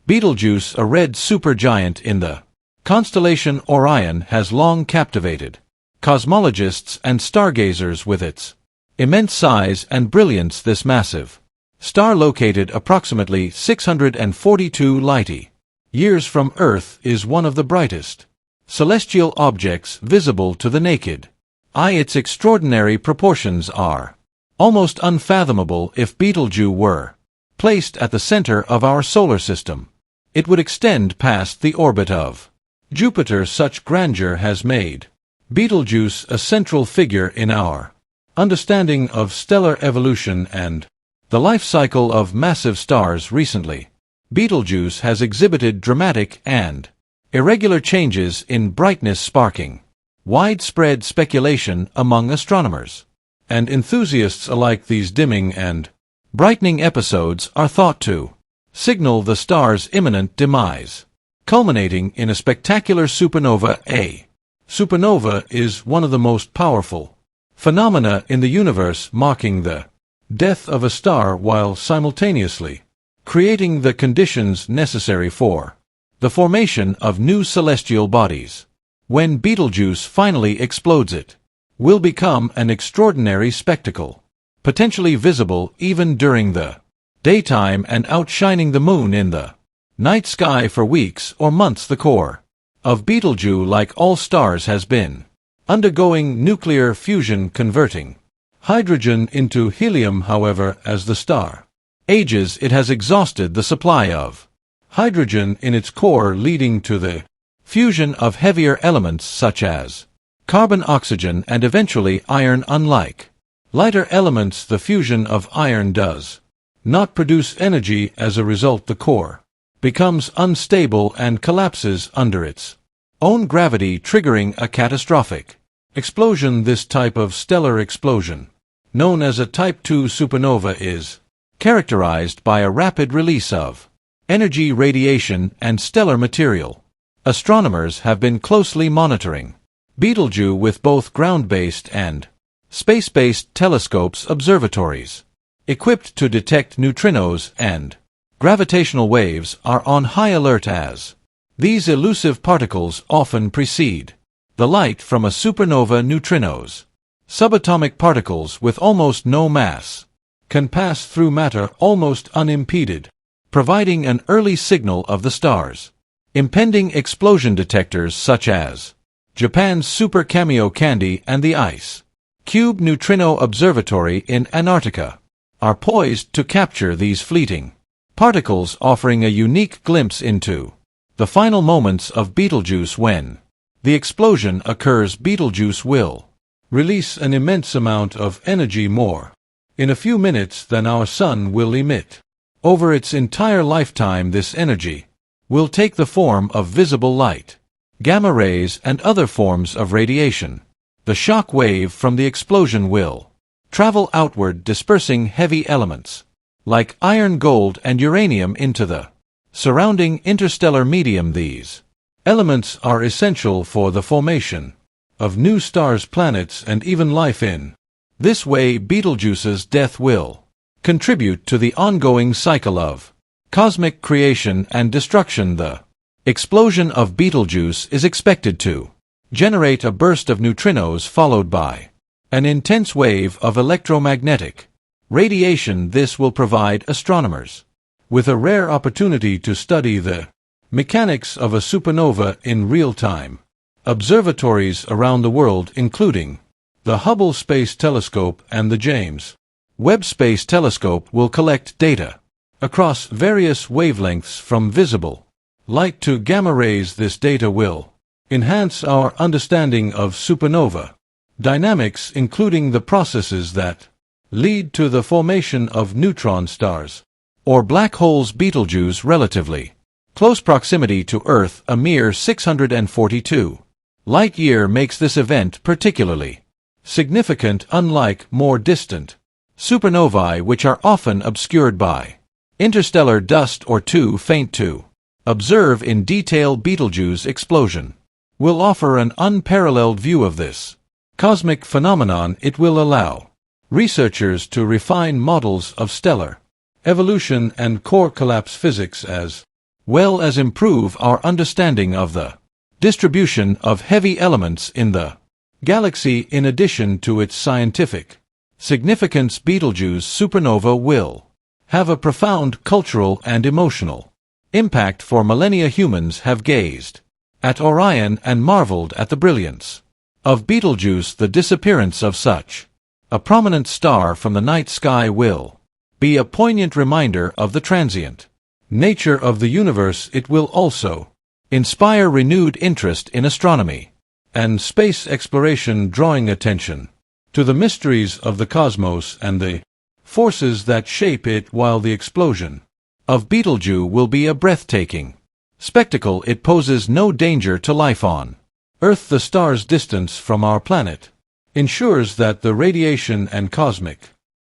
Betelgeuse, a red supergiant in the constellation Orion, has long captivated cosmologists and stargazers with its immense size and brilliance. This massive star, located approximately 642 light-years from Earth, is one of the brightest celestial objects visible to the naked eye. Its extraordinary proportions are almost unfathomable. If Betelgeuse were placed at the center of our solar system, it would extend past the orbit of Jupiter. Such grandeur has made Betelgeuse a central figure in our understanding of stellar evolution and the life cycle of massive stars. Recently, Betelgeuse has exhibited dramatic and irregular changes in brightness, sparking widespread speculation among astronomers and enthusiasts alike. These dimming and brightening episodes are thought to signal the star's imminent demise, culminating in a spectacular supernova. A supernova is one of the most powerful phenomena in the universe, marking the death of a star while simultaneously creating the conditions necessary for the formation of new celestial bodies. When Betelgeuse finally explodes, it will become an extraordinary spectacle, potentially visible even during the daytime and outshining the moon in the night sky for weeks or months. The core of Betelgeuse, like all stars, has been undergoing nuclear fusion, converting hydrogen into helium. However, as the star ages, it has exhausted the supply of hydrogen in its core, leading to the fusion of heavier elements such as carbon, oxygen, and eventually iron. Unlike lighter elements, the fusion of iron does not produce energy. As a result, the core becomes unstable and collapses under its own gravity, triggering a catastrophic explosion. This type of stellar explosion, known as a Type II supernova, is characterized by a rapid release of energy, radiation, and stellar material. Astronomers have been closely monitoring Betelgeuse with both ground-based and space-based telescopes. Observatories equipped to detect neutrinos and gravitational waves are on high alert, as these elusive particles often precede the light from a supernova. Neutrinos, subatomic particles with almost no mass, can pass through matter almost unimpeded, providing an early signal of the star's impending explosion. Detectors such as Japan's Super Kamiokande and the Ice Cube Neutrino Observatory in Antarctica are poised to capture these fleeting particles, offering a unique glimpse into the final moments of Betelgeuse. When the explosion occurs, Betelgeuse will release an immense amount of energy, more in a few minutes than our Sun will emit over its entire lifetime. This energy will take the form of visible light, gamma rays, and other forms of radiation. The shock wave from the explosion will travel outward, dispersing heavy elements like iron, gold, and uranium into the surrounding interstellar medium. These elements are essential for the formation of new stars, planets, and even life. In this way, Betelgeuse's death will contribute to the ongoing cycle of cosmic creation and destruction. The explosion of Betelgeuse is expected to generate a burst of neutrinos followed by an intense wave of electromagnetic radiation. This will provide astronomers with a rare opportunity to study the mechanics of a supernova in real time. Observatories around the world, including the Hubble Space Telescope and the James Webb Space Telescope, will collect data across various wavelengths from visible light to gamma rays. This data will enhance our understanding of supernova dynamics, including the processes that lead to the formation of neutron stars or black holes. Betelgeuse's relatively close proximity to Earth, a mere 642 light-year, makes this event particularly significant. Unlike more distant supernovae, which are often obscured by interstellar dust or too faint to observe in detail, Betelgeuse's explosion will offer an unparalleled view of this cosmic phenomenon. It will allow researchers to refine models of stellar evolution and core collapse physics as well as improve our understanding of the distribution of heavy elements in the galaxy. In addition to its scientific significance, Betelgeuse supernova will have a profound cultural and emotional impact. For millennia humans have gazed at Orion and marveled at the brilliance of Betelgeuse. The disappearance of such a prominent star from the night sky will be a poignant reminder of the transient nature of the universe. It will also inspire renewed interest in astronomy and space exploration, drawing attention to the mysteries of the cosmos and the forces that shape it. While the explosion of Betelgeuse will be a breathtaking spectacle, it poses no danger to life on Earth. The star's distance from our planet ensures that the radiation and cosmic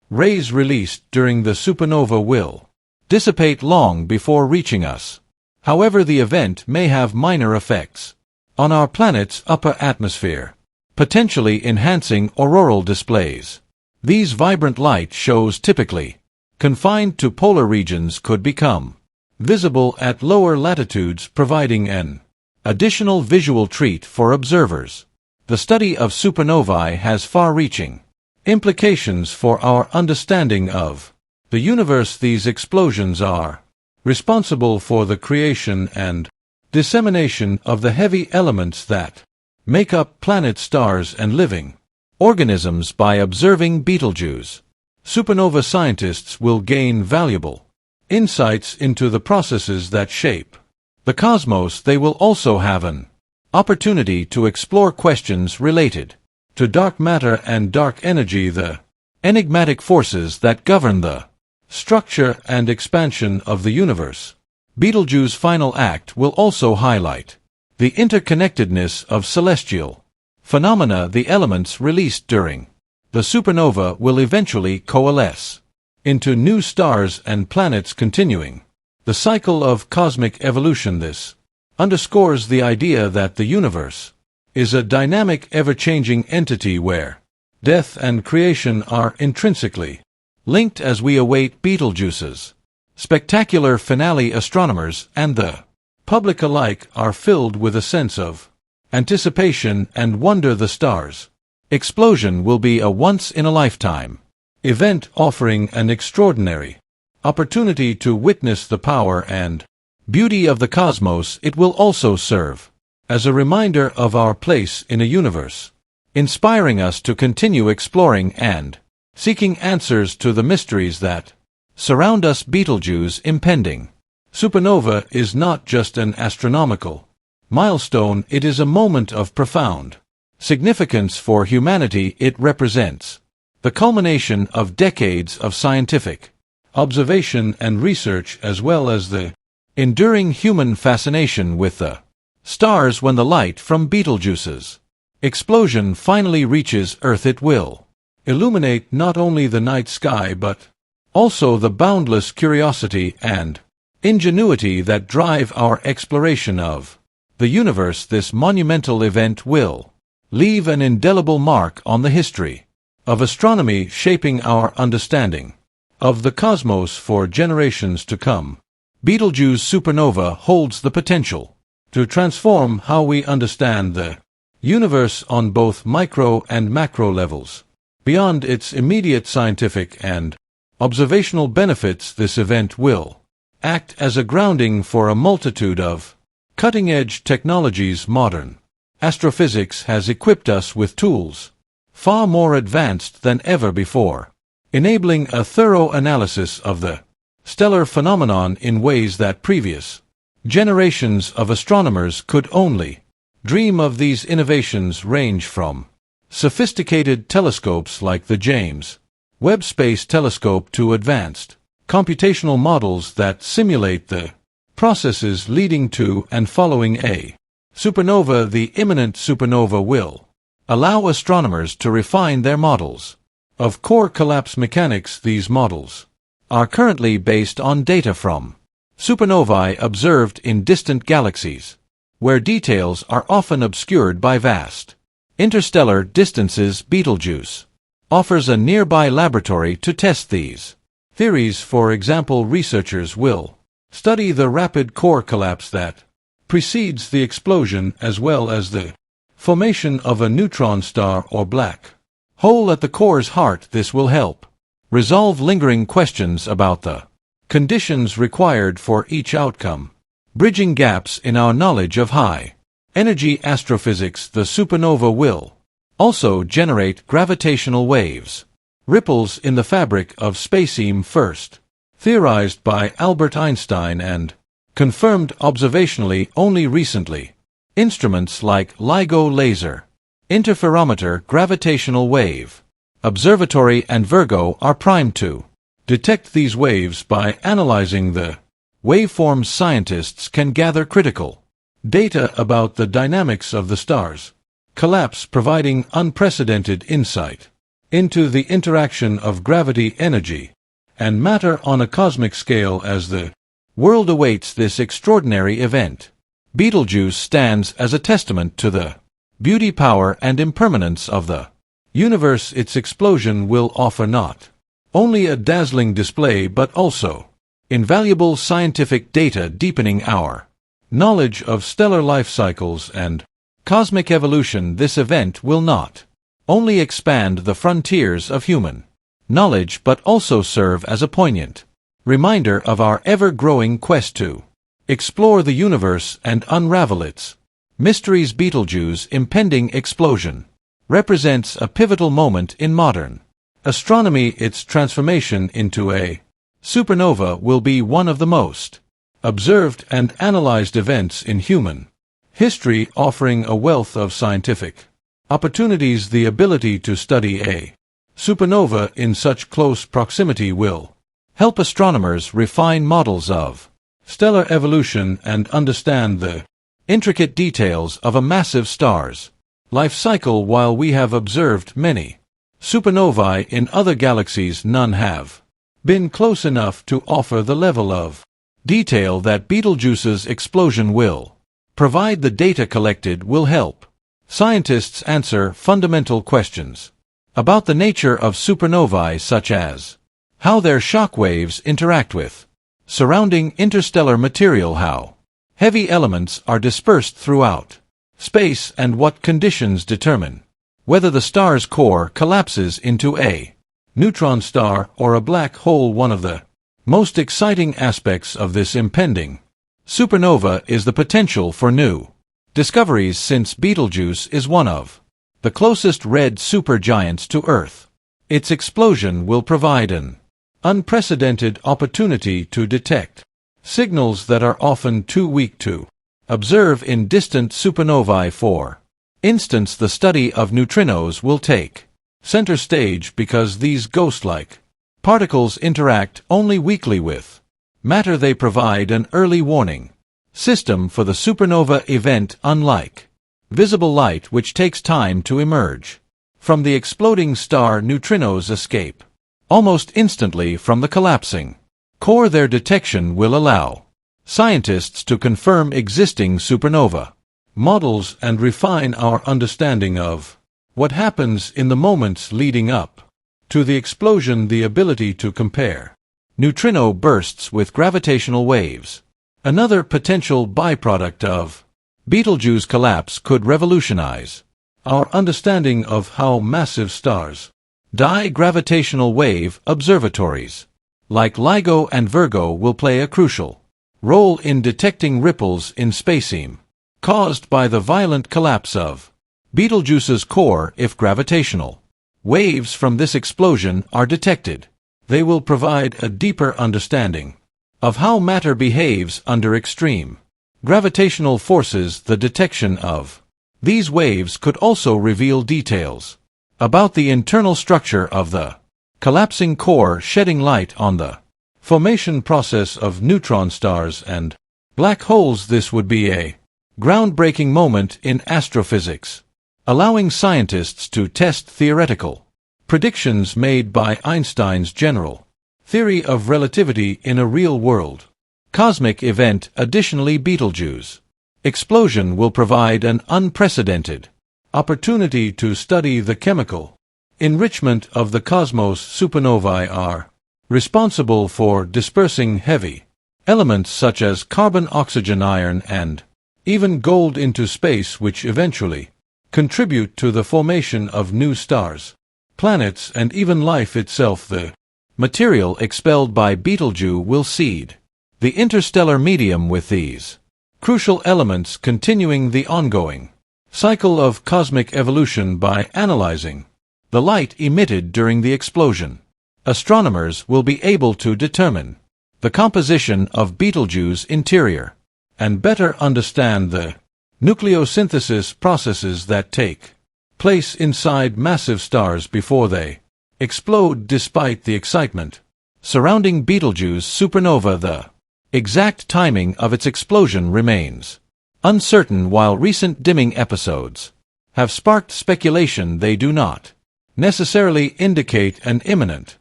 rays released during the supernova will dissipate long before reaching us. However, the event may have minor effects on our planet's upper atmosphere, potentially enhancing auroral displays. These vibrant light shows, typically confined to polar regions, could become visible at lower latitudes, providing an additional visual treat for observers. The study of supernovae has far-reaching implications for our understanding of the universe. These explosions are responsible for the creation and dissemination of the heavy elements that make up planets, stars, and living organisms. By observing Betelgeuse supernova, scientists will gain valuable insights into the processes that shape the cosmos. They will also have an opportunity to explore questions related to dark matter and dark energy, the enigmatic forces that govern the structure and expansion of the universe. Betelgeuse's final act will also highlight the interconnectedness of celestial phenomena. The elements released during the supernova will eventually coalesce into new stars and planets, continuing the cycle of cosmic evolution. This underscores the idea that the universe is a dynamic, ever-changing entity where death and creation are intrinsically linked. As we await Betelgeuse's spectacular finale, astronomers and the public alike are filled with a sense of anticipation and wonder. The star's explosion will be a once-in-a-lifetime event, offering an extraordinary opportunity to witness the power and beauty of the cosmos. It will also serve as a reminder of our place in a universe, inspiring us to continue exploring and seeking answers to the mysteries that surround us. Betelgeuse's impending supernova is not just an astronomical milestone, it is a moment of profound significance for humanity. It represents the culmination of decades of scientific observation and research, as well as the enduring human fascination with the stars. When the light from Betelgeuse's explosion finally reaches Earth, it will illuminate not only the night sky but also the boundless curiosity and ingenuity that drive our exploration of the universe. This monumental event will leave an indelible mark on the history of astronomy, shaping our understanding of the cosmos for generations to come. Betelgeuse supernova holds the potential to transform how we understand the universe on both micro and macro levels. Beyond its immediate scientific and observational benefits, this event will act as a grounding for a multitude of cutting-edge technologies. Modern astrophysics has equipped us with tools far more advanced than ever before, enabling a thorough analysis of the stellar phenomenon in ways that previous generations of astronomers could only dream of. These innovations range from sophisticated telescopes like the James Webb Space Telescope to advanced computational models that simulate the processes leading to and following a supernova. The imminent supernova will allow astronomers to refine their models of core collapse mechanics. These models are currently based on data from supernovae observed in distant galaxies, where details are often obscured by vast interstellar distances. Betelgeuse offers a nearby laboratory to test these theories. For example, researchers will Study the rapid core collapse that precedes the explosion as well as the formation of a neutron star or black hole at the core's heart. This will help resolve lingering questions about the conditions required for each outcome, bridging gaps in our knowledge of high-energy astrophysics. The supernova will also generate gravitational waves, ripples in the fabric of spacetime, first theorized by Albert Einstein and confirmed observationally only recently. Instruments like LIGO laser, interferometer, gravitational wave observatory, and Virgo are primed to detect these waves. By analyzing the waveforms, scientists can gather critical data about the dynamics of the star's collapse, providing unprecedented insight into the interaction of gravity, energy, and matter on a cosmic scale. As the world awaits this extraordinary event, Betelgeuse stands as a testament to the beauty, power, and impermanence of the universe. Its explosion will offer not only a dazzling display but also invaluable scientific data, deepening our knowledge of stellar life cycles and cosmic evolution. This event will not only expand the frontiers of human knowledge but also serve as a poignant reminder of our ever-growing quest to explore the universe and unravel its mysteries. Betelgeuse's impending explosion represents a pivotal moment in modern astronomy. Its transformation into a supernova will be one of the most observed and analyzed events in human history, offering a wealth of scientific opportunities. The ability to study a supernova in such close proximity will help astronomers refine models of stellar evolution and understand the intricate details of a massive star's life cycle. While we have observed many supernovae in other galaxies, none have been close enough to offer the level of detail that Betelgeuse's explosion will provide. The data collected will help scientists answer fundamental questions about the nature of supernovae, such as how their shock waves interact with surrounding interstellar material, how heavy elements are dispersed throughout space, and what conditions determine whether the star's core collapses into a neutron star or a black hole. One of the most exciting aspects of this impending supernova is the potential for new discoveries, since Betelgeuse is one of the closest red supergiants to Earth. Its explosion will provide an unprecedented opportunity to detect signals that are often too weak to observe in distant supernovae. For instance, the study of neutrinos will take center stage because these ghost-like particles interact only weakly with matter. They provide an early warning system for the supernova event, unlike visible light, which takes time to emerge from the exploding star. Neutrinos escape almost instantly from the collapsing core. Their detection will allow scientists to confirm existing supernova models and refine our understanding of what happens in the moments leading up to the explosion. The ability to compare neutrino bursts with gravitational waves, another potential byproduct of Betelgeuse collapse, could revolutionize our understanding of how massive stars die. Gravitational wave observatories like LIGO and Virgo will play a crucial role in detecting ripples in spacetime caused by the violent collapse of Betelgeuse's core. If gravitational waves from this explosion are detected, they will provide a deeper understanding of how matter behaves under extreme gravitational forces. The detection of these waves could also reveal details about the internal structure of the collapsing core, shedding light on the formation process of neutron stars and black holes. This would be a groundbreaking moment in astrophysics, allowing scientists to test theoretical predictions made by Einstein's general theory of relativity in a real-world cosmic event. Additionally, Betelgeuse explosion will provide an unprecedented opportunity to study the chemical enrichment of the cosmos. Supernovae are responsible for dispersing heavy elements such as carbon, oxygen, iron, and even gold into space, which eventually contribute to the formation of new stars, planets, and even life itself. The material expelled by Betelgeuse will seed the interstellar medium with these crucial elements, continuing the ongoing cycle of cosmic evolution by analyzing the light emitted during the explosion. Astronomers will be able to determine the composition of Betelgeuse's interior and better understand the nucleosynthesis processes that take place inside massive stars before they explode. Despite the excitement surrounding Betelgeuse supernova, the exact timing of its explosion remains uncertain. While recent dimming episodes have sparked speculation, they do not necessarily indicate an imminent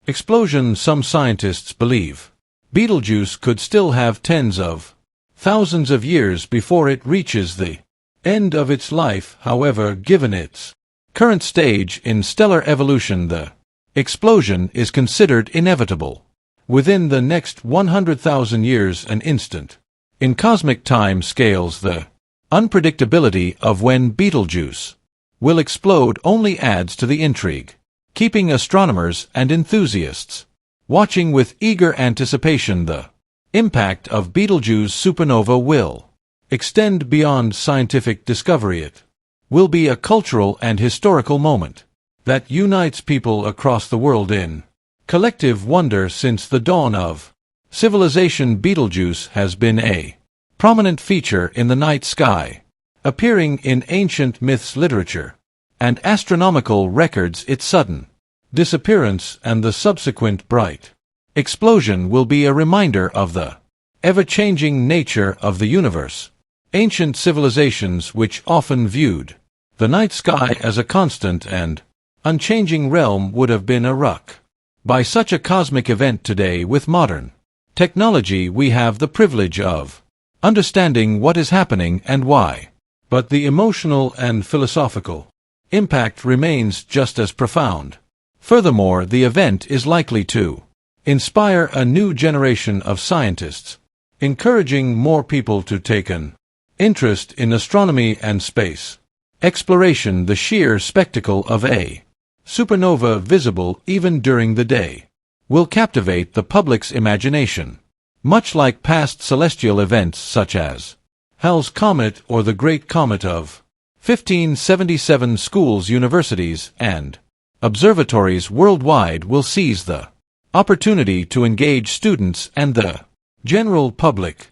explosion. Some scientists believe Betelgeuse could still have tens of thousands of years before it reaches the end of its life. However, given its current stage in stellar evolution, the explosion is considered inevitable within the next 100,000 years, an instant in cosmic time scales. The unpredictability of when Betelgeuse will explode only adds to the intrigue, keeping astronomers and enthusiasts watching with eager anticipation. The impact of Betelgeuse supernova will extend beyond scientific discovery. It will be a cultural and historical moment that unites people across the world in collective wonder. Since the dawn of civilization, Betelgeuse has been a prominent feature in the night sky, appearing in ancient myths, literature, and astronomical records. Its sudden disappearance and the subsequent bright explosion will be a reminder of the ever-changing nature of the universe. Ancient civilizations, which often viewed the night sky as a constant and unchanging realm, would have been struck by such a cosmic event. Today, with modern technology, we have the privilege of understanding what is happening and why, but the emotional and philosophical impact remains just as profound. Furthermore, the event is likely to inspire a new generation of scientists, encouraging more people to take an interest in astronomy and space exploration. The sheer spectacle of a supernova, visible even during the day, will captivate the public's imagination, much like past celestial events such as Hall's Comet or the Great Comet of 1577. Schools, universities, and observatories worldwide will seize the opportunity to engage students and the general public